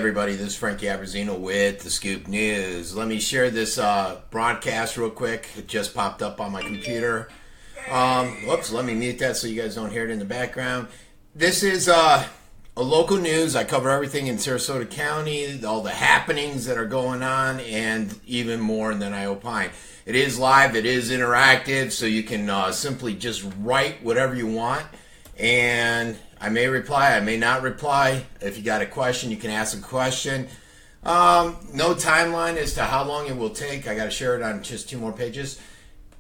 everybody, this is Francesco Abbruzzino with The Scoop News. Let me share this broadcast real quick. It just popped up on my computer. Whoops, let me mute that so you guys don't hear it in the background. This is a local news. I cover everything in Sarasota County, all the happenings that are going on, and even more than I opine. It is live, it is interactive, so you can simply just write whatever you want. And I may reply, I may not reply. If you got a question, you can ask a question. No timeline as to how long it will take. I got to share it on just 2 more pages.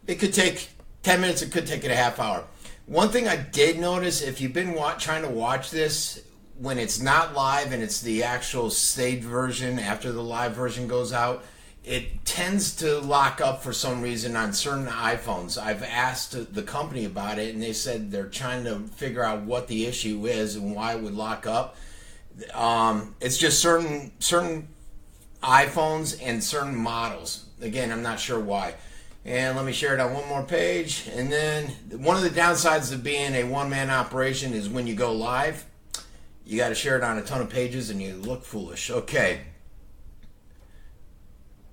It could take 10 minutes. It could take it a half hour. One thing I did notice, if you've been trying to watch this, when it's not live and it's the actual staged version after the live version goes out, it tends to lock up for some reason on certain iPhones. I've asked the company about it, and they said they're trying to figure out what the issue is and why it would lock up. It's just certain iPhones and certain models. Again, I'm not sure why. And let me share it on one more page. And then one of the downsides of being a one-man operation is when you go live, you got to share it on a ton of pages and you look foolish. Okay.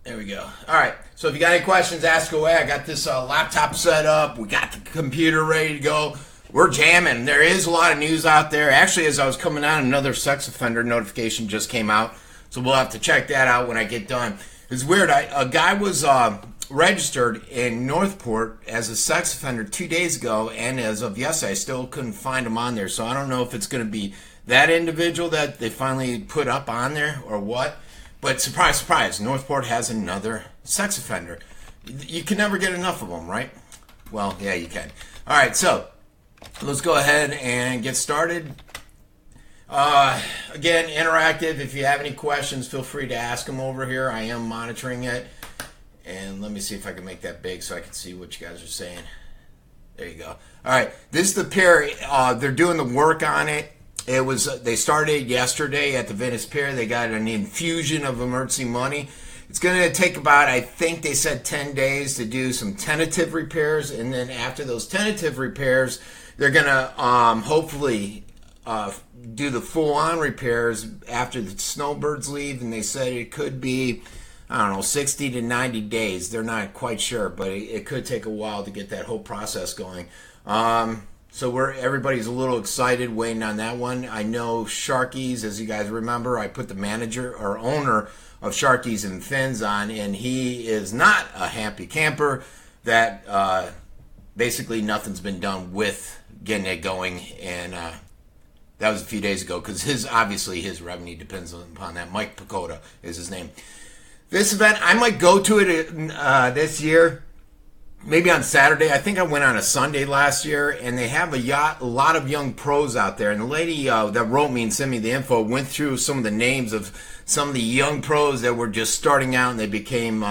There we go. All right. So if you got any questions, ask away. I got this laptop set up. We got the computer ready to go. We're jamming. There is a lot of news out there. Actually, as I was coming out, another sex offender notification just came out. So we'll have to check that out when I get done. It's weird. A guy was registered in Northport as a sex offender 2 days ago, and as of yesterday, I still couldn't find him on there. So I don't know if it's going to be that individual that they finally put up on there or what. But surprise, surprise, Northport has another sex offender. You can never get enough of them, right? Well, yeah, you can. All right, so let's go ahead and get started. Again, interactive. If you have any questions, feel free to ask them over here. I am monitoring it. And let me see if I can make that big so I can see what you guys are saying. There you go. All right, this is the pier. They're doing the work on it. They started yesterday at the Venice Pier. They got an infusion of emergency money. It's going to take about, I think they said 10 days to do some tentative repairs. And then after those tentative repairs, they're going to hopefully do the full-on repairs after the snowbirds leave. And they said it could be, I don't know, 60 to 90 days. They're not quite sure, but it could take a while to get that whole process going. So everybody's a little excited waiting on that one. I know Sharky's, as you guys remember, I put the manager or owner of Sharky's and Fins on, and he is not a happy camper that basically nothing's been done with getting it going. And that was a few days ago because obviously his revenue depends upon that. Mike Pacoda is his name. This event, I might go to it this year. Maybe on Saturday. I think I went on a Sunday last year, and they have a lot of young pros out there. And the lady that wrote me and sent me the info went through some of the names of some of the young pros that were just starting out, and they became,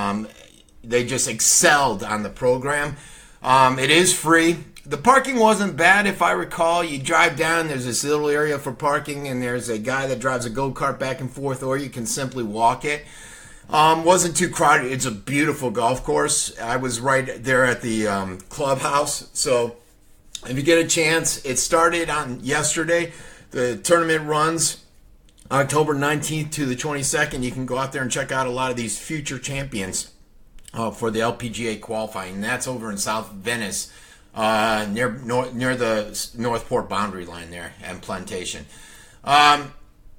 they just excelled on the program. It is free. The parking wasn't bad, if I recall. You drive down, there's this little area for parking, and there's a guy that drives a go-kart back and forth, or you can simply walk it. Wasn't too crowded. It's a beautiful golf course. I was right there at the clubhouse. So if you get a chance, it started on yesterday. The tournament runs October 19th to the 22nd. You can go out there and check out a lot of these future champions for the LPGA qualifying. And that's over in South Venice, near the Northport boundary line there and Plantation.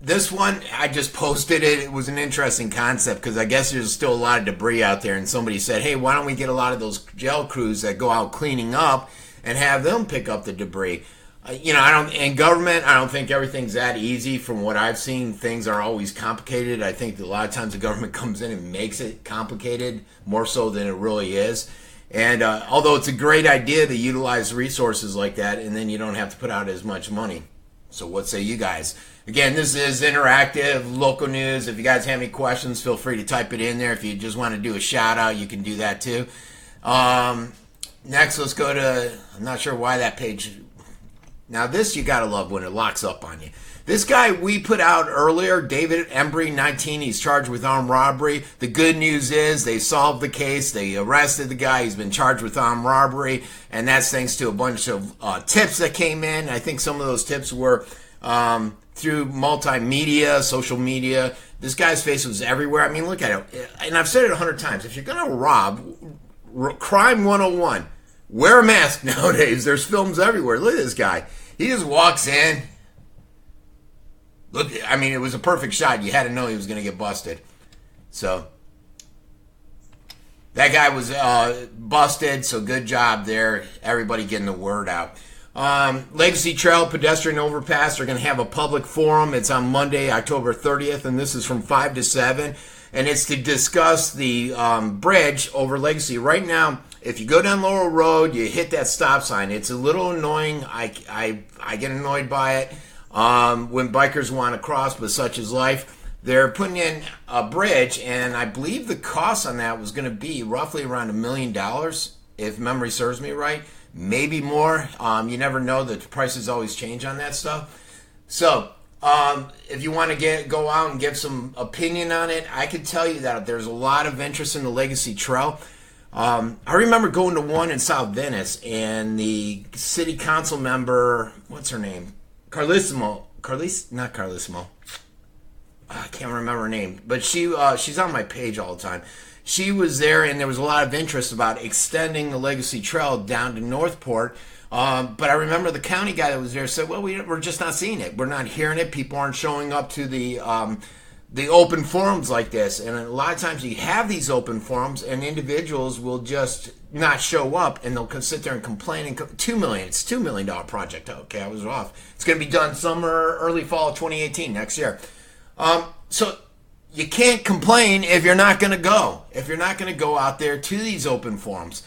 This one, I just posted it. It was an interesting concept because I guess there's still a lot of debris out there. And somebody said, hey, why don't we get a lot of those gel crews that go out cleaning up and have them pick up the debris? In government, I don't think everything's that easy. From what I've seen, things are always complicated. I think that a lot of times the government comes in and makes it complicated, more so than it really is. And although it's a great idea to utilize resources like that, and then you don't have to put out as much money. So what say you guys? Again, this is interactive, local news. If you guys have any questions, feel free to type it in there. If you just want to do a shout out, you can do that too. Next, let's go to, I'm not sure why that page. Now this you got to love when it locks up on you. This guy we put out earlier, David Embry, 19, he's charged with armed robbery. The good news is they solved the case. They arrested the guy. He's been charged with armed robbery, and that's thanks to a bunch of tips that came in. I think some of those tips were through multimedia, social media. This guy's face was everywhere. I mean, look at it. And I've said it 100 times. If you're going to rob, crime 101, wear a mask nowadays. There's films everywhere. Look at this guy. He just walks in. Look, I mean, it was a perfect shot. You had to know he was going to get busted. So, that guy was busted, so good job there. Everybody getting the word out. Legacy Trail pedestrian overpass. They're going to have a public forum. It's on Monday, October 30th, and this is from 5 to 7. And it's to discuss the bridge over Legacy. Right now, if you go down Laurel Road, you hit that stop sign. It's a little annoying. I get annoyed by it when bikers want to cross, but such is life. They're putting in a bridge, and I believe the cost on that was going to be roughly around $1 million, if memory serves me right. Maybe more. You never know. The prices always change on that stuff. So, if you want to go out and give some opinion on it, I can tell you that there's a lot of interest in the Legacy Trail. I remember going to one in South Venice, and the city council member, what's her name? Not Carlissimo. I can't remember her name, but she's on my page all the time. She was there, and there was a lot of interest about extending the Legacy Trail down to Northport. But I remember the county guy that was there said, well, we're just not seeing it. We're not hearing it. People aren't showing up to the open forums like this. And a lot of times you have these open forums, and individuals will just not show up, and they'll sit there and complain. And $2 million. It's a $2 million project. Okay, I was off. It's going to be done summer, early fall of 2018, next year. So you can't complain if you're not going to go. If you're not going to go out there to these open forums.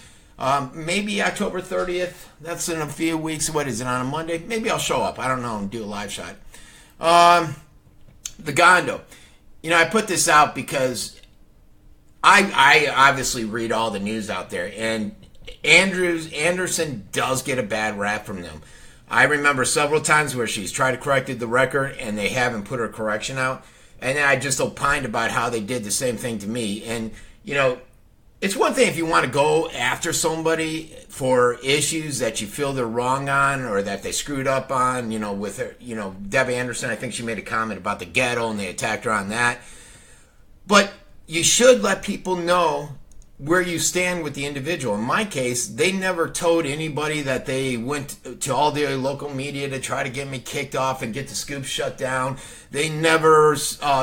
Maybe October 30th. That's in a few weeks. What is it, on a Monday? Maybe I'll show up. I don't know, and do a live shot. The Gondo. You know, I put this out because I obviously read all the news out there, and Anderson does get a bad rap from them. I remember several times where she's tried to correct the record, and they haven't put her correction out. And then I just opined about how they did the same thing to me. And, you know, it's one thing if you want to go after somebody for issues that you feel they're wrong on or that they screwed up on, you know, with her, you know, Deb Anderson, I think she made a comment about the ghetto and they attacked her on that. But you should let people know where you stand with the individual. In my case, they never told anybody that they went to all the local media to try to get me kicked off and get the scoop shut down. They never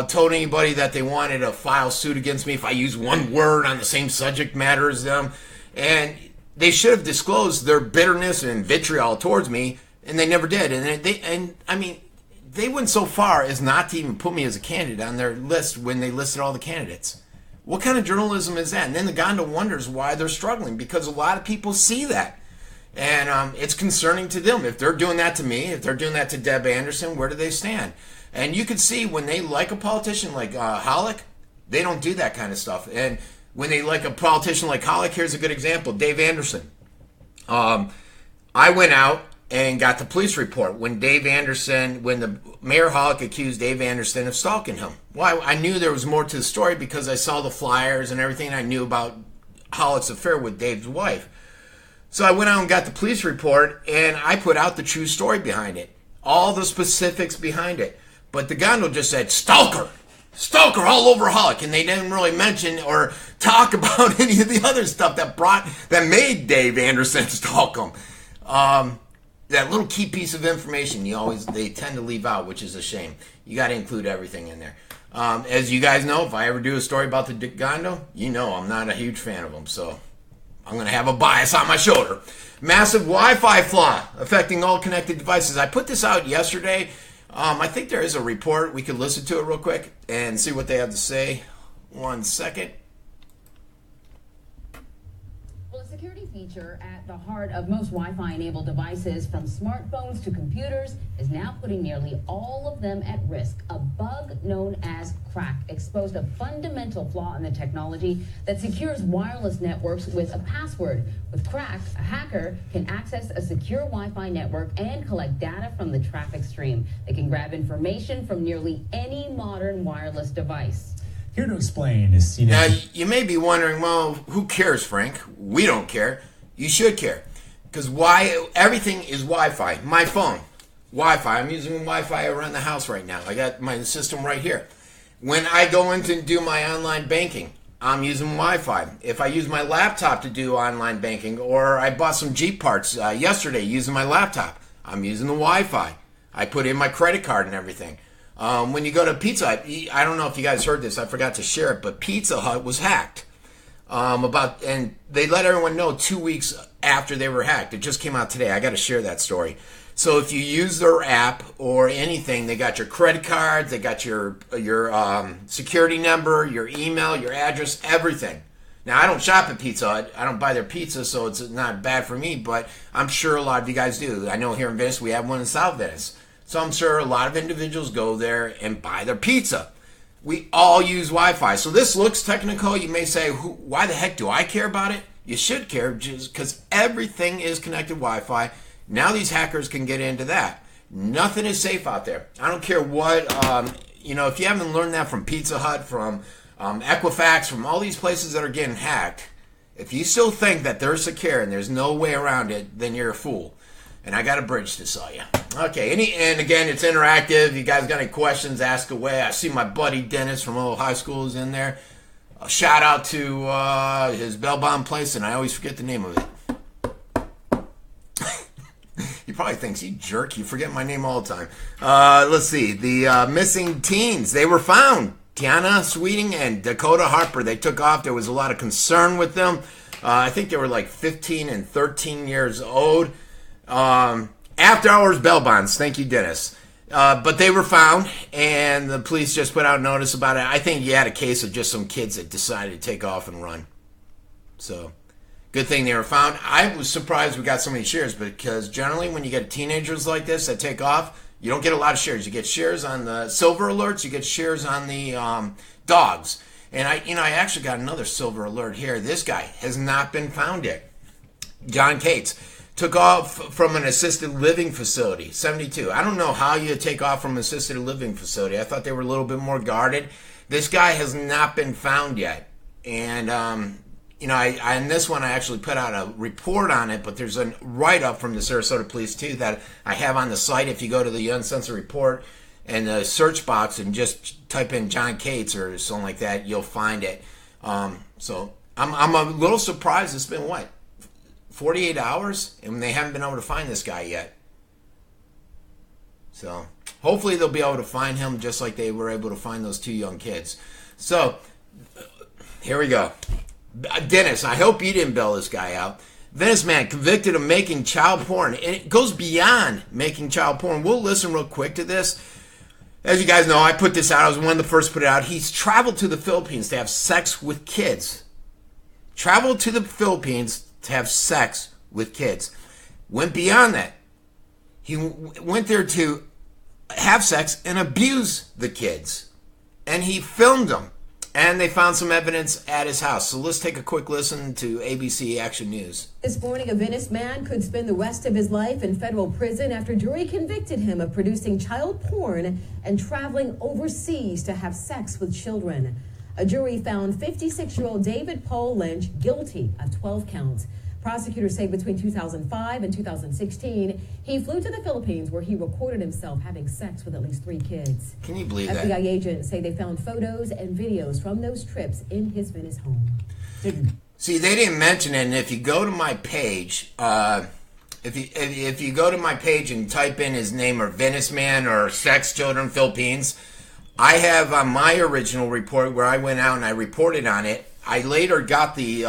told anybody that they wanted to file suit against me if I use one word on the same subject matter as them. And they should have disclosed their bitterness and vitriol towards me, and they never did. And I mean, they went so far as not to even put me as a candidate on their list when they listed all the candidates. What kind of journalism is that? And then the Gondo wonders why they're struggling, because a lot of people see that. And it's concerning to them. If they're doing that to me, if they're doing that to Deb Anderson, where do they stand? And you can see when they like a politician like Hollick, they don't do that kind of stuff. And when they like a politician like Hollick, here's a good example, Dave Anderson. I went out and got the police report when the Mayor Hollick accused Dave Anderson of stalking him. Well, I knew there was more to the story because I saw the flyers and everything. I knew about Hollick's affair with Dave's wife. So I went out and got the police report, and I put out the true story behind it. All the specifics behind it. But the Gondo just said, stalker all over Hollick. And they didn't really mention or talk about any of the other stuff that made Dave Anderson stalk him. That little key piece of information they tend to leave out, which is a shame. You got to include everything in there. As you guys know, if I ever do a story about the Gondo, you know I'm not a huge fan of them, so I'm going to have a bias on my shoulder. Massive Wi-Fi flaw affecting all connected devices. I put this out yesterday. I think there is a report. We could listen to it real quick and see what they have to say. 1 second. Well, a security feature at the heart of most Wi-Fi enabled devices, from smartphones to computers, is now putting nearly all of them at risk. A bug known as crack exposed a fundamental flaw in the technology that secures wireless networks with a password. With crack, a hacker can access a secure Wi-Fi network and collect data from the traffic stream. They can grab information from nearly any modern wireless device. Here to explain is CNN. Now, you may be wondering, well, who cares, Frank? We don't care. You should care. Because everything is Wi-Fi. My phone. Wi-Fi. I'm using Wi-Fi around the house right now. I got my system right here. When I go in to do my online banking, I'm using Wi-Fi. If I use my laptop to do online banking, or I bought some Jeep parts yesterday using my laptop, I'm using the Wi-Fi. I put in my credit card and everything. When you go to Pizza Hut, I don't know if you guys heard this, I forgot to share it, but Pizza Hut was hacked. And they let everyone know 2 weeks after they were hacked. It just came out today. I got to share that story. So if you use their app or anything, they got your credit cards, they got your security number, your email, your address, everything. Now, I don't shop at Pizza Hut. I don't buy their pizza, so it's not bad for me, but I'm sure a lot of you guys do. I know here in Venice, we have one in South Venice. So I'm sure a lot of individuals go there and buy their pizza. We all use Wi-Fi. So this looks technical. You may say, why the heck do I care about it? You should care just because everything is connected Wi-Fi. Now these hackers can get into that. Nothing is safe out there. I don't care what, if you haven't learned that from Pizza Hut, from Equifax, from all these places that are getting hacked, if you still think that they're secure and there's no way around it, then you're a fool. And I got a bridge to sell you. Okay, and again, it's interactive. You guys got any questions, ask away. I see my buddy Dennis from old high school is in there. A shout out to his Bell Bomb place, and I always forget the name of it. He probably thinks, you jerk, you forget my name all the time. Let's see, the missing teens, they were found. Tiana Sweeting and Dakota Harper, they took off. There was a lot of concern with them. I think they were like 15 and 13 years old. After hours bail bonds, thank you, Dennis. But they were found, and the police just put out notice about it. I think you had a case of just some kids that decided to take off and run. So, good thing they were found. I was surprised we got so many shares, because generally when you get teenagers like this that take off, you don't get a lot of shares. You get shares on the silver alerts, you get shares on the dogs. And I actually got another silver alert here. This guy has not been found yet. John Cates took off from an assisted living facility, 72. I don't know how you take off from an assisted living facility. I thought they were a little bit more guarded. This guy has not been found yet. And, in this one I actually put out a report on it, but there's a write-up from the Sarasota Police, too, that I have on the site. If you go to the Uncensored report and the search box and just type in John Cates or something like that, you'll find it. So I'm a little surprised. It's been, 48 hours, and they haven't been able to find this guy yet. So hopefully they'll be able to find him just like they were able to find those two young kids. So here we go. Dennis, I hope you didn't bail this guy out. Venice man convicted of making child porn. And it goes beyond making child porn. We'll listen real quick to this. As you guys know, I put this out. I was one of the first to put it out. He's traveled to the Philippines to have sex with kids. Traveled to the Philippines to have sex with kids. Went beyond that. He went there to have sex and abuse the kids. And he filmed them. And they found some evidence at his house. So let's take a quick listen to ABC Action News. This morning, a Venice man could spend the rest of his life in federal prison after jury convicted him of producing child porn and traveling overseas to have sex with children. A jury found 56-year-old David Paul Lynch guilty of 12 counts. Prosecutors say between 2005 and 2016, he flew to the Philippines where he recorded himself having sex with at least 3 kids. Can you believe FBI that? agents say they found photos and videos from those trips in his Venice home. See, they didn't mention it, and if you go to my page, if you go to my page and type in his name or Venice man or sex children Philippines, I have on my original report where I went out and I reported on it. I later got the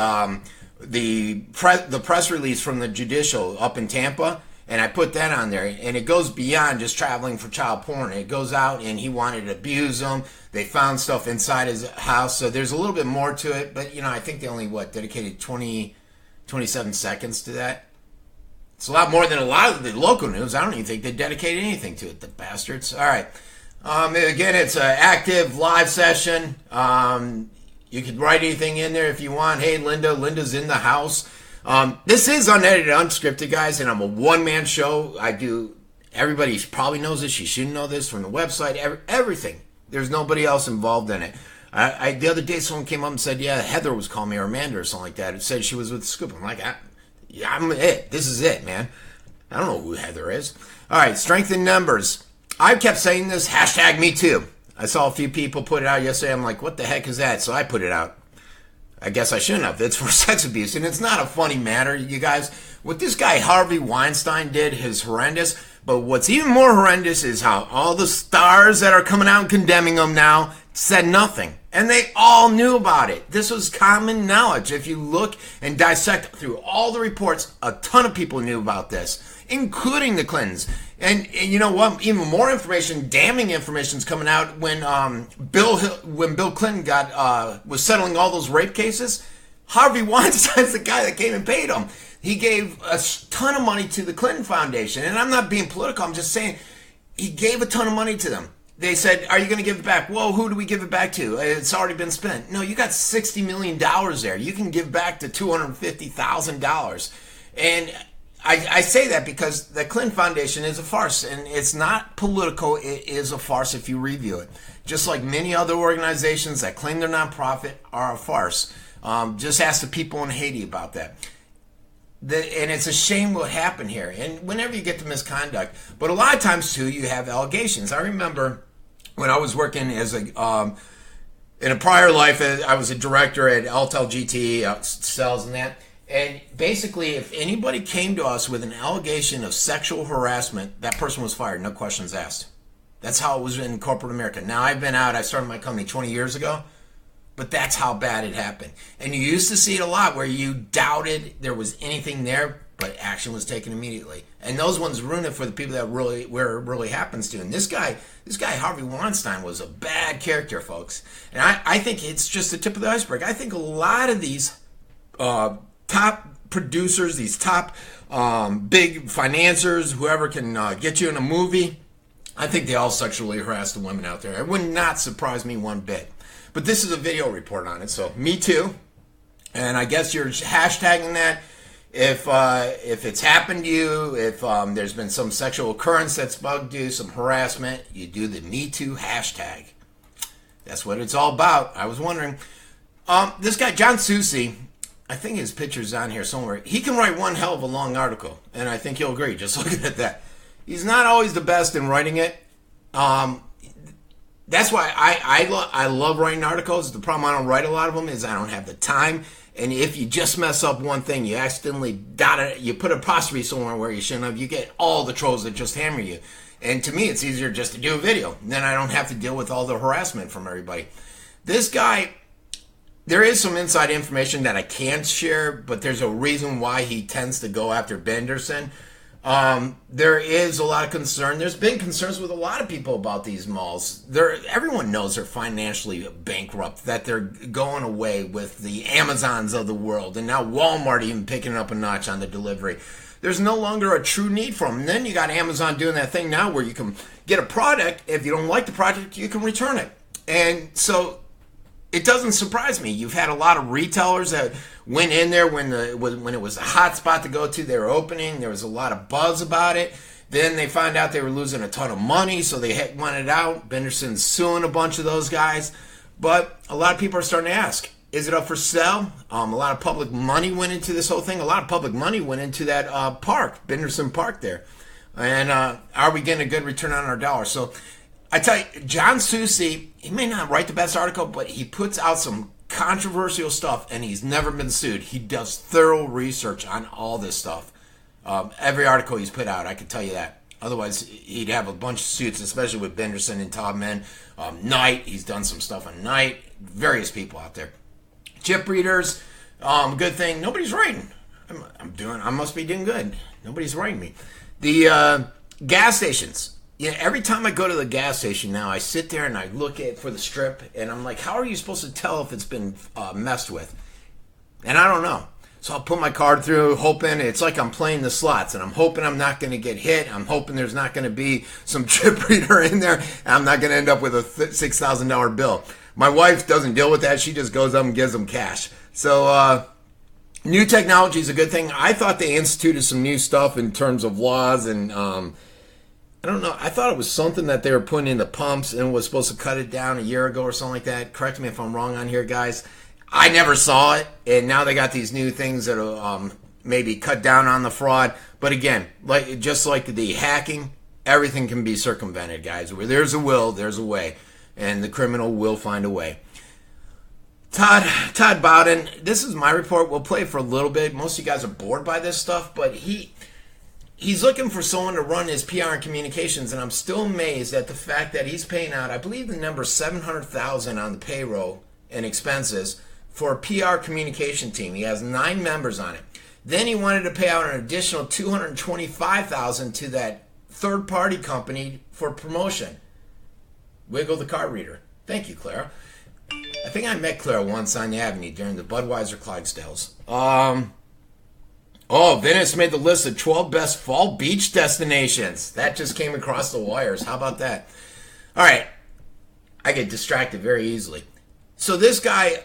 press release from the judicial up in Tampa, and I put that on there. And it goes beyond just traveling for child porn. It goes out and he wanted to abuse them. They found stuff inside his house, so there's a little bit more to it. But I think they only dedicated 27 seconds to that. It's a lot more than a lot of the local news. I don't even think they dedicated anything to it, the bastards. All right. Again, it's an active live session. You could write anything in there if you want. Hey, Linda's in the house. This is unedited, unscripted, guys, and I'm a one-man show. Everybody probably knows this. You should know this from the website, everything. There's nobody else involved in it. The other day, someone came up and said, yeah, Heather was calling me, or Amanda or something like that. It said she was with Scoop. I'm like, yeah, I'm it. This is it, man. I don't know who Heather is. All right, strength in numbers. I've kept saying this, hashtag me too. I saw a few people put it out yesterday. I'm like, what the heck is that? So I put it out. I guess I shouldn't have. It's for sex abuse, and it's not a funny matter, you guys. What this guy Harvey Weinstein did is horrendous, but what's even more horrendous is how all the stars that are coming out and condemning him now said nothing. And they all knew about it. This was common knowledge. If you look and dissect through all the reports, a ton of people knew about this, including the Clintons. And you know what? Even more information, damning information, is coming out when Bill Clinton was settling all those rape cases. Harvey Weinstein's the guy that came and paid him. He gave a ton of money to the Clinton Foundation. And I'm not being political. I'm just saying he gave a ton of money to them. They said, are you going to give it back? Well, who do we give it back to? It's already been spent. No, you got $60 million there. You can give back to $250,000. And I say that because the Clinton Foundation is a farce, and it's not political. It is a farce if you review it. Just like many other organizations that claim they're nonprofit are a farce. Just ask the people in Haiti about that. And it's a shame what happened here. And whenever you get to misconduct, but a lot of times too, you have allegations. I remember when I was working as in a prior life, I was a director at Altel GT, sales and that. And basically, if anybody came to us with an allegation of sexual harassment, that person was fired, no questions asked. That's how it was in corporate America. Now, I've been out, I started my company 20 years ago, but that's how bad it happened. And you used to see it a lot where you doubted there was anything there, but action was taken immediately. And those ones ruin it for the people that really, where it really happens to. And this guy Harvey Weinstein was a bad character, folks. And I think it's just the tip of the iceberg. I think a lot of these top producers, these top big financiers, whoever can get you in a movie, I think they all sexually harass the women out there. It would not surprise me one bit. But this is a video report on it, so me too. And I guess you're hashtagging that if it's happened to you, if there's been some sexual occurrence that's bugged you, some harassment, you do the Me Too hashtag. That's what it's all about. I was wondering. This guy, John Soucy, I think his picture's on here somewhere. He can write one hell of a long article, and I think you'll agree, just looking at that. He's not always the best in writing it. That's why I love writing articles. The problem I don't write a lot of them is I don't have the time. And if you just mess up one thing, you accidentally you put apostrophe somewhere where you shouldn't have, you get all the trolls that just hammer you. And to me, it's easier just to do a video. Then I don't have to deal with all the harassment from everybody. This guy, there is some inside information that I can't share, but there's a reason why he tends to go after Benderson. There is a lot of concern. There's been concerns with a lot of people about these malls. Everyone knows they're financially bankrupt, that they're going away with the Amazons of the world, and now Walmart even picking up a notch on the delivery. There's no longer a true need for them. And then you got Amazon doing that thing now where you can get a product. If you don't like the product, you can return it. And so it doesn't surprise me. You've had a lot of retailers that went in there when it was a hot spot to go to. They were opening. There was a lot of buzz about it. Then they found out they were losing a ton of money, so they wanted out. Benderson's suing a bunch of those guys. But a lot of people are starting to ask, is it up for sale? A lot of public money went into this whole thing. A lot of public money went into that park, Benderson Park there. And are we getting a good return on our dollar? So I tell you, John Soucy, he may not write the best article, but he puts out some controversial stuff, and he's never been sued. He does thorough research on all this stuff. Every article he's put out, I can tell you that. Otherwise, he'd have a bunch of suits, especially with Benderson and Todd Men. Knight, he's done some stuff on Knight. Various people out there. Chip readers, good thing. Nobody's writing. I must be doing good. Nobody's writing me. The gas stations. Yeah, every time I go to the gas station now, I sit there and I look for the strip, and I'm like, how are you supposed to tell if it's been messed with? And I don't know. So I'll put my card through, hoping, it's like I'm playing the slots, and I'm hoping I'm not going to get hit. I'm hoping there's not going to be some chip reader in there, and I'm not going to end up with a $6,000 bill. My wife doesn't deal with that. She just goes up and gives them cash. So new technology is a good thing. I thought they instituted some new stuff in terms of laws, and I don't know. I thought it was something that they were putting in the pumps and was supposed to cut it down a year ago or something like that. Correct me if I'm wrong on here, guys. I never saw it, and now they got these new things that maybe cut down on the fraud. But again, just like the hacking, everything can be circumvented, guys. Where there's a will, there's a way. And the criminal will find a way. Todd Bowden, this is my report. We'll play for a little bit. Most of you guys are bored by this stuff, but he's looking for someone to run his PR and communications, and I'm still amazed at the fact that he's paying out, I believe the number $700,000 on the payroll and expenses for a PR communication team. He has 9 members on it. Then he wanted to pay out an additional $225,000 to that third-party company for promotion. Wiggle the card reader. Thank you, Clara. I think I met Clara once on the Avenue during the Budweiser Clydesdales. Venice made the list of 12 best fall beach destinations. That just came across the wires. How about that? All right. I get distracted very easily. So this guy,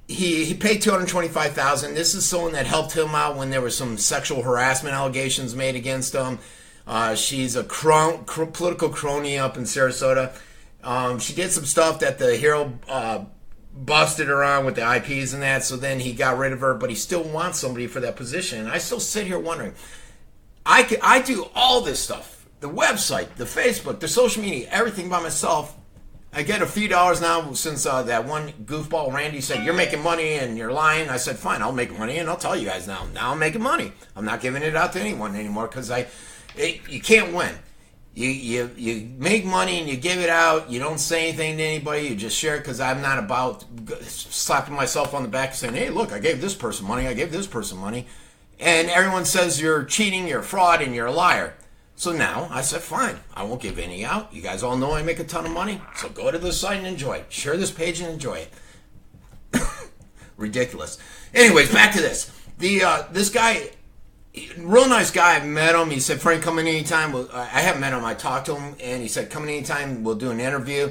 he paid $225,000. This is someone that helped him out when there were some sexual harassment allegations made against him. She's a political crony up in Sarasota. She did some stuff that the Herald busted her on with the IPs and that, so then he got rid of her, but he still wants somebody for that position. And I still sit here wondering, I do all this stuff, the website, the Facebook, the social media, everything by myself. I get a few dollars now since that one goofball Randy said, you're making money and you're lying. I said, fine, I'll make money and I'll tell you guys now. Now I'm making money. I'm not giving it out to anyone anymore because you can't win. You make money and you give it out. You don't say anything to anybody. You just share it because I'm not about slapping myself on the back and saying, hey, look, I gave this person money. I gave this person money. And everyone says you're cheating, you're a fraud, and you're a liar. So now I said, fine, I won't give any out. You guys all know I make a ton of money. So go to the site and enjoy it. Share this page and enjoy it. Ridiculous. Anyways, back to this. This guy... Real nice guy. I met him. He said, Frank, come in anytime. I haven't met him. I talked to him, and he said, come in anytime. We'll do an interview.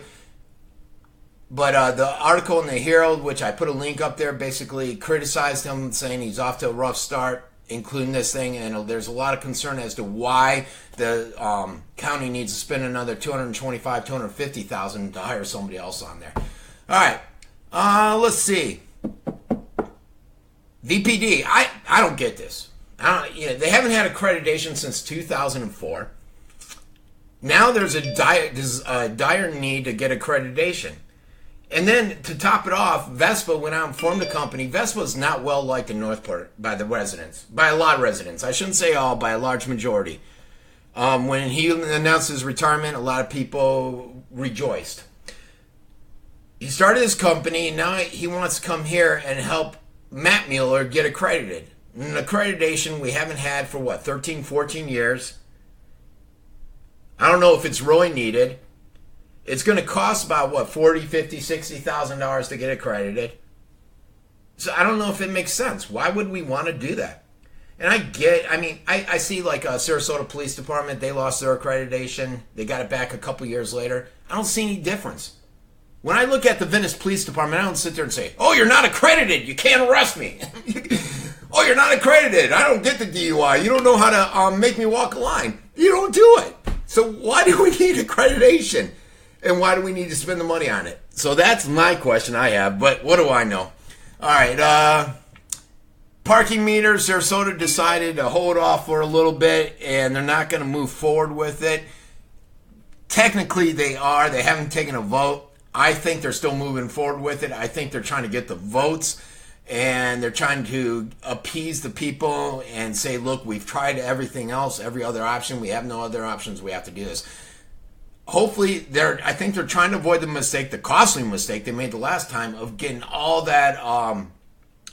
But the article in the Herald, which I put a link up there, basically criticized him, saying he's off to a rough start, including this thing. And there's a lot of concern as to why the county needs to spend another $225,000, $250,000 to hire somebody else on there. All right. Let's see. VPD. I don't get this. They haven't had accreditation since 2004. Now there's a dire need to get accreditation. And then to top it off, Vespa went out and formed a company. Vespa is not well liked in Northport by the residents, by a lot of residents. I shouldn't say all, by a large majority. When he announced his retirement, a lot of people rejoiced. He started his company, and now he wants to come here and help Matt Mueller get accredited. An accreditation we haven't had for 13, 14 years. I don't know if it's really needed. It's going to cost about $40,000, $50,000, $60,000 to get accredited. So I don't know if it makes sense. Why would we want to do that? And I see like Sarasota Police Department, they lost their accreditation. They got it back a couple years later. I don't see any difference. When I look at the Venice Police Department, I don't sit there and say, oh, you're not accredited. You can't arrest me. Oh, you're not accredited. I don't get the DUI. You don't know how to make me walk a line. You don't do it. So why do we need accreditation? And why do we need to spend the money on it? So that's my question I have, but what do I know? All right, parking meters, Sarasota decided to hold off for a little bit, and they're not going to move forward with it. Technically, they are. They haven't taken a vote. I think they're still moving forward with it. I think they're trying to get the votes. And they're trying to appease the people and say, look, we've tried everything else, every other option. We have no other options. We have to do this. Hopefully, I think they're trying to avoid the costly mistake they made the last time of getting all that,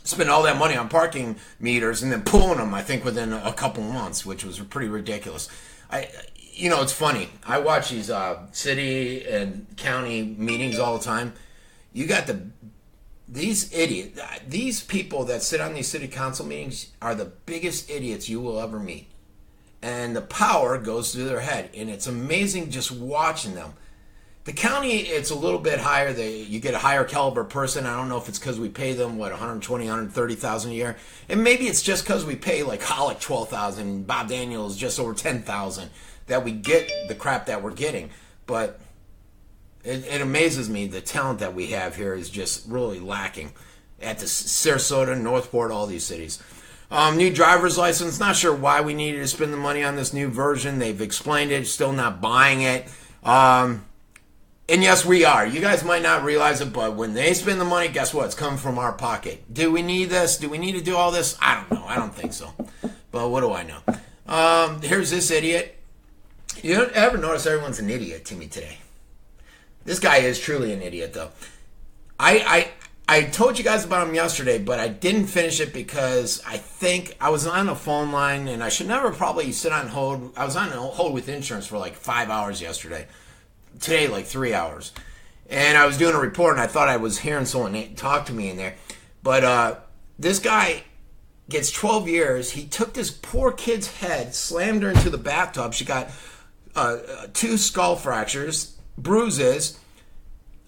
spend all that money on parking meters and then pulling them, I think, within a couple months, which was pretty ridiculous. It's funny. I watch these city and county meetings all the time. You got these idiots, these people that sit on these city council meetings are the biggest idiots you will ever meet. And the power goes through their head. And it's amazing just watching them. The county, it's a little bit higher. You get a higher caliber person. I don't know if it's because we pay them, $120,000, $130,000 a year. And maybe it's just because we pay like Hollick $12,000, Bob Daniels just over $10,000, that we get the crap that we're getting. But it amazes me the talent that we have here is just really lacking at the Sarasota, Northport, all these cities. New driver's license. Not sure why we needed to spend the money on this new version. They've explained it. Still not buying it. And yes, we are. You guys might not realize it, but when they spend the money, guess what? It's coming from our pocket. Do we need this? Do we need to do all this? I don't know. I don't think so. But what do I know? Here's this idiot. You don't ever notice everyone's an idiot to me today. This guy is truly an idiot, though. I told you guys about him yesterday, but I didn't finish it because I think I was on a phone line, and I should never probably sit on hold. I was on hold with insurance for like 5 hours yesterday. Today, like 3 hours. And I was doing a report, and I thought I was hearing someone talk to me in there. But this guy gets 12 years. He took this poor kid's head, slammed her into the bathtub. She got 2 skull fractures, bruises,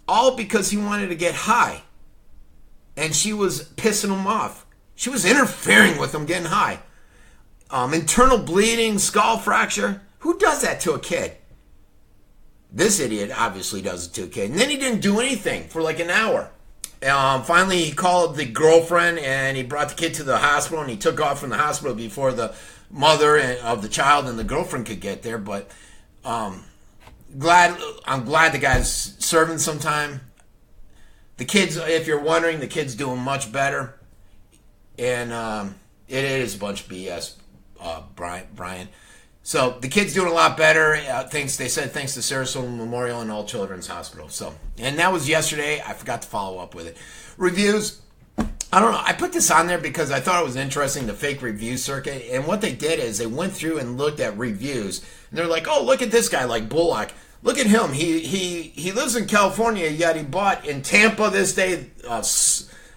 all because he wanted to get high. And she was pissing him off. She was interfering with him getting high. Internal bleeding, skull fracture. Who does that to a kid? This idiot obviously does it to a kid. And then he didn't do anything for like an hour. Finally, he called the girlfriend, and he brought the kid to the hospital, and he took off from the hospital before the mother of the child and the girlfriend could get there. But I'm glad the guy's serving some time. The kids, if you're wondering, the kid's doing much better. And it is a bunch of BS, Brian. So the kid's doing a lot better. They said thanks to Sarasota Memorial and All Children's Hospital. So, and that was yesterday. I forgot to follow up with it. Reviews. I don't know. I put this on there because I thought it was interesting, the fake review circuit. And what they did is they went through and looked at reviews. And they're like, oh, look at this guy, like Bullock. Look at him. He lives in California, yet he bought in Tampa this day,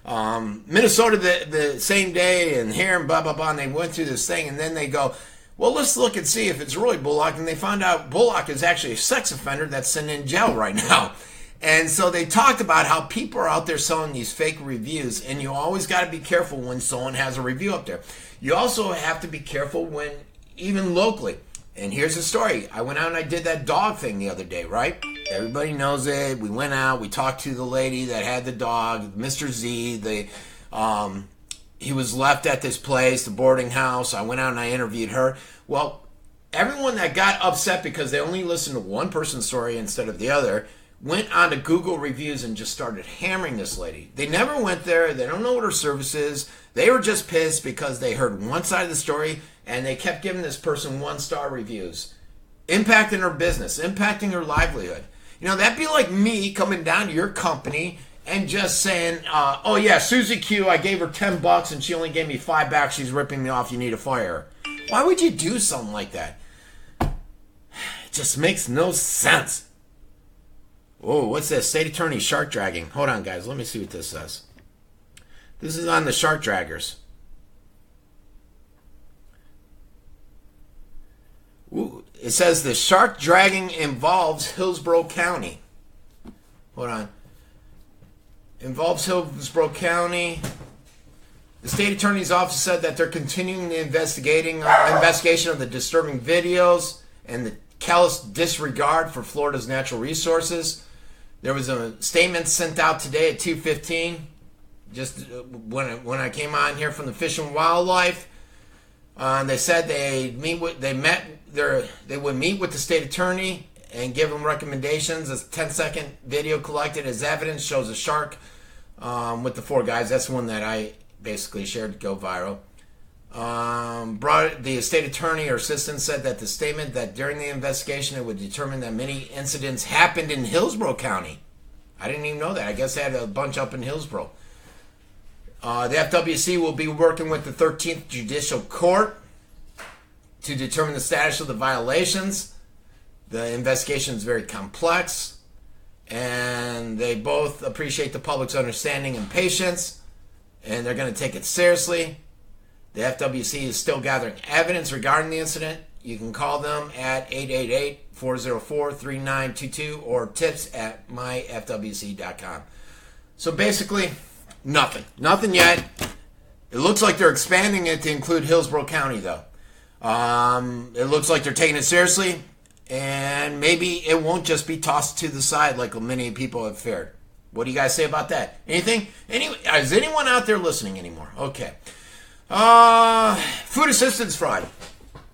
Minnesota the same day, and here and blah, blah, blah. And they went through this thing, and then they go, well, let's look and see if it's really Bullock. And they found out Bullock is actually a sex offender that's sitting in jail right now. And so they talked about how people are out there selling these fake reviews, and you always got to be careful when someone has a review up there. You also have to be careful when, even locally. And here's the story. I went out and I did that dog thing the other day, right? Everybody knows it. We went out. We talked to the lady that had the dog, Mr. Z. He was left at this place, the boarding house. I went out and I interviewed her. Well, everyone that got upset because they only listened to one person's story instead of the other went on to Google reviews and just started hammering this lady. They never went there. They don't know what her service is. They were just pissed because they heard one side of the story, and they kept giving this person 1-star reviews, impacting her business, impacting her livelihood. You know, that'd be like me coming down to your company and just saying, oh yeah, Susie Q, I gave her $10 and she only gave me $5 back. She's ripping me off. You need to fire her. Why would you do something like that? It just makes no sense. Oh, what's this? State attorney shark dragging. Hold on, guys. Let me see what this says. This is on the shark draggers. Ooh, it says the shark dragging involves Hillsborough County. Hold on. Involves Hillsborough County. The state attorney's office said that they're continuing the investigation of the disturbing videos and the callous disregard for Florida's natural resources. There was a statement sent out today at 2:15, just when I came on here from the Fish and Wildlife. They said they would meet with the state attorney and give them recommendations. A 10-second video collected as evidence shows a shark with the 4 guys. That's the one that I basically shared to go viral. The state attorney or assistant said that the statement that during the investigation it would determine that many incidents happened in Hillsborough County. I didn't even know that. I guess they had a bunch up in Hillsborough. The FWC will be working with the 13th Judicial Court to determine the status of the violations. The investigation is very complex, and they both appreciate the public's understanding and patience, and they're going to take it seriously. The FWC is still gathering evidence regarding the incident. You can call them at 888-404-3922 or tips@myfwc.com. So basically, nothing. Nothing yet. It looks like they're expanding it to include Hillsborough County, though. It looks like they're taking it seriously, and maybe it won't just be tossed to the side like many people have feared. What do you guys say about that? Anything? Is anyone out there listening anymore? Okay. Food assistance fraud.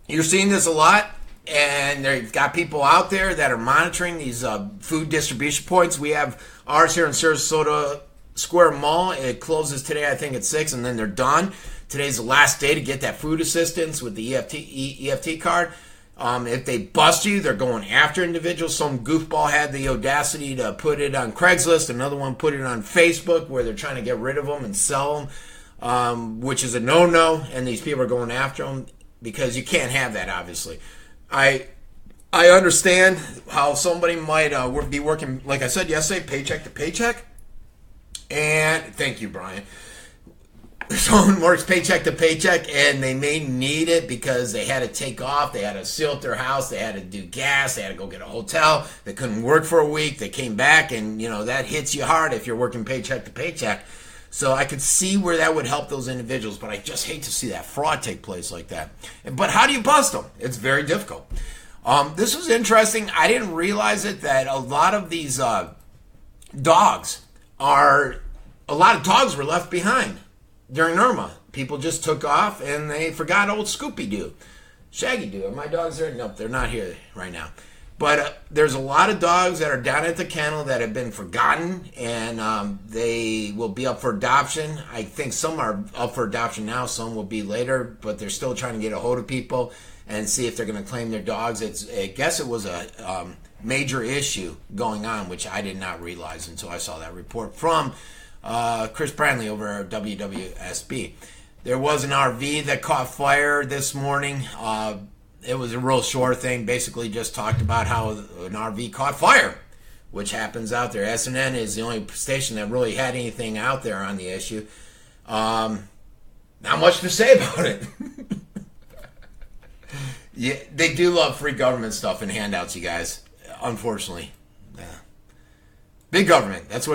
You're seeing this a lot, and they've got people out there that are monitoring these food distribution points. We have ours here in Sarasota Square Mall. It closes today, I think, at 6, and then they're done. Today's the last day to get that food assistance with the EFT card. If they bust you, they're going after individuals. Some goofball had the audacity to put it on Craigslist. Another one put it on Facebook where they're trying to get rid of them and sell them, which is a no-no, and these people are going after them because you can't have that, obviously. I understand how somebody might be working, like I said yesterday, paycheck to paycheck. And thank you, Brian. Someone works paycheck to paycheck, and they may need it because they had to take off. They had to seal up their house. They had to do gas. They had to go get a hotel. They couldn't work for a week. They came back, and, that hits you hard if you're working paycheck to paycheck. So I could see where that would help those individuals, but I just hate to see that fraud take place like that. But how do you bust them? It's very difficult. This was interesting. I didn't realize it that a lot of these dogs were left behind during Irma. People just took off and they forgot old Scooby-Doo. Shaggy-Doo. Are my dogs there? Nope, they're not here right now. But there's a lot of dogs that are down at the kennel that have been forgotten, and they will be up for adoption. I think some are up for adoption now, some will be later, but they're still trying to get a hold of people and see if they're going to claim their dogs. I guess it was a major issue going on, which I did not realize until I saw that report from Chris Brantley over at WWSB. There was an RV that caught fire this morning. It was a real short thing. Basically just talked about how an RV caught fire, which happens out there. SNN is the only station that really had anything out there on the issue. Not much to say about it. Yeah, they do love free government stuff and handouts, you guys. Unfortunately. Yeah. Big government. That's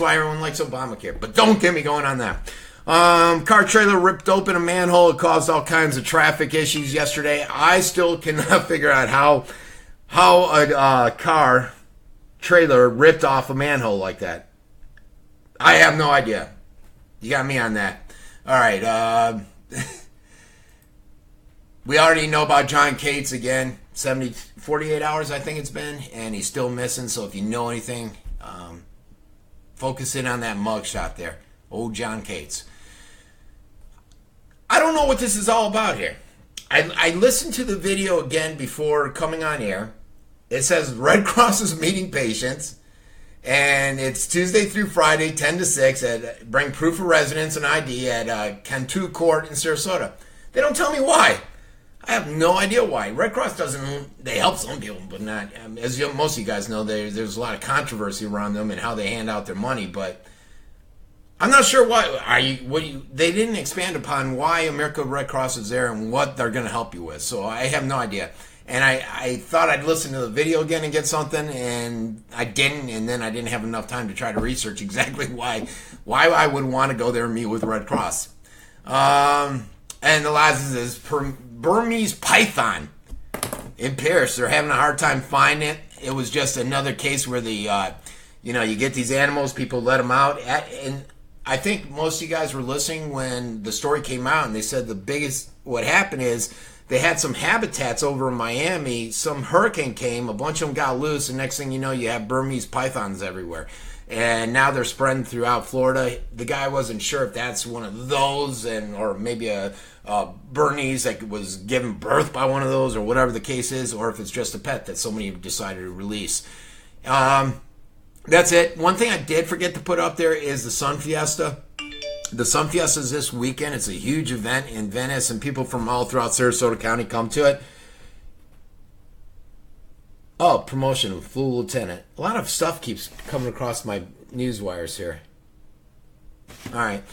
why everyone likes Obamacare. But don't get me going on that. Car trailer ripped open a manhole. It caused all kinds of traffic issues yesterday. I still cannot figure out how a car trailer ripped off a manhole like that. I have no idea. You got me on that. All right. We already know about John Cates again. 48 hours, I think it's been, and he's still missing. So if you know anything, focus in on that mugshot there. Old John Cates. I don't know what this is all about here. I listened to the video again before coming on air. It says Red Cross is meeting patients, and it's Tuesday through Friday, 10 to 6, bring proof of residence and ID at Cantu Court in Sarasota. They don't tell me why. I have no idea why. Red Cross they help some people, but not, as most of you guys know, there's a lot of controversy around them and how they hand out their money, but I'm not sure why. They didn't expand upon why American Red Cross is there and what they're going to help you with, so I have no idea. And I thought I'd listen to the video again and get something, and I didn't, and then I didn't have enough time to try to research exactly why I would want to go there and meet with Red Cross. And the last is Burmese python in Paris. They're having a hard time finding it. It was just another case where you get these animals, people let them out. And I think most of you guys were listening when the story came out, and they said what happened is they had some habitats over in Miami. Some hurricane came, a bunch of them got loose, and next thing you know, you have Burmese pythons everywhere. And now they're spreading throughout Florida. The guy wasn't sure if that's one of those, or maybe a Bernese that was given birth by one of those, or whatever the case is, or if it's just a pet that somebody decided to release. That's it. One thing I did forget to put up there is the Sun Fiesta. The Sun Fiesta is this weekend. It's a huge event in Venice, and people from all throughout Sarasota County come to it. Oh, promotion of Full Lieutenant. A lot of stuff keeps coming across my news wires here. All right.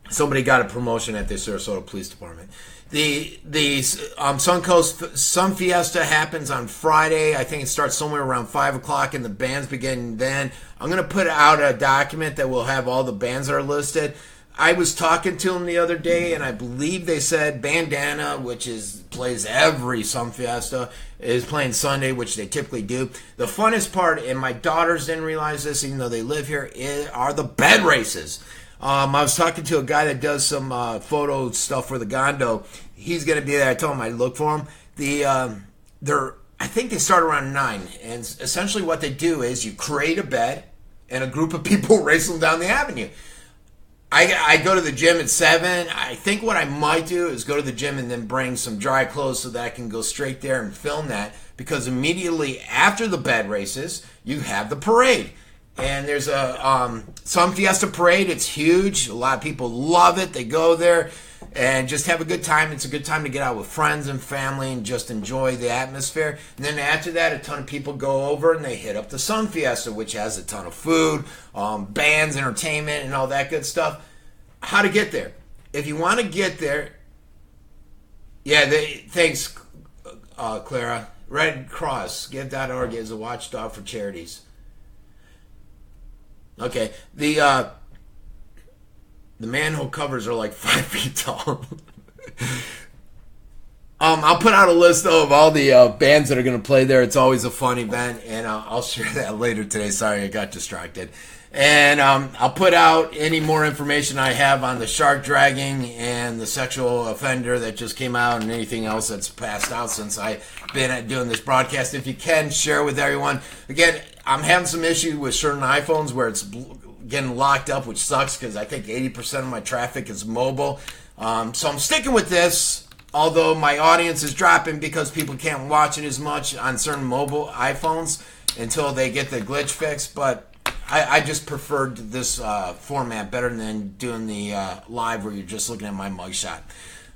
Somebody got a promotion at the Sarasota Police Department. The Suncoast Sun Fiesta happens on Friday. I think it starts somewhere around 5 o'clock, and the bands begin then. I'm going to put out a document that will have all the bands that are listed. I was talking to them the other day, and I believe they said Bandana, which plays every Sun Fiesta, is playing Sunday, which they typically do. The funnest part, and my daughters didn't realize this, even though they live here, are the bed races. I was talking to a guy that does some photo stuff for the Gondo. He's going to be there. I told him I'd look for him. I think they start around 9. And essentially what they do is you create a bed and a group of people race them down the avenue. I go to the gym at 7. I think what I might do is go to the gym and then bring some dry clothes so that I can go straight there and film that. Because immediately after the bed races, you have the parade. And there's a Sun Fiesta parade. It's huge. A lot of people love it. They go there and just have a good time. It's a good time to get out with friends and family and just enjoy the atmosphere. And then after that, a ton of people go over and they hit up the Sun Fiesta, which has a ton of food, bands, entertainment, and all that good stuff. How to get there? If you want to get there, thanks, Clara. Red Cross, give.org is a watchdog for charities. Okay, the manhole covers are like 5 feet tall. I'll put out a list of all the bands that are going to play there. It's always a fun event, and I'll share that later today. Sorry, I got distracted. And I'll put out any more information I have on the shark dragging and the sexual offender that just came out and anything else that's passed out since I've been doing this broadcast. If you can, share with everyone. Again, I'm having some issue with certain iPhones where it's getting locked up, which sucks because I think 80% of my traffic is mobile. So I'm sticking with this, although my audience is dropping because people can't watch it as much on certain mobile iPhones until they get the glitch fixed. But I just preferred this format better than doing the live where you're just looking at my mugshot.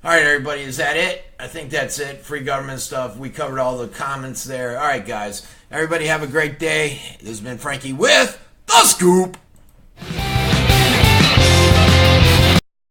All right, everybody, is that it? I think that's it. Free government stuff. We covered all the comments there. All right, guys. Everybody have a great day. This has been Frankie with The Scoop.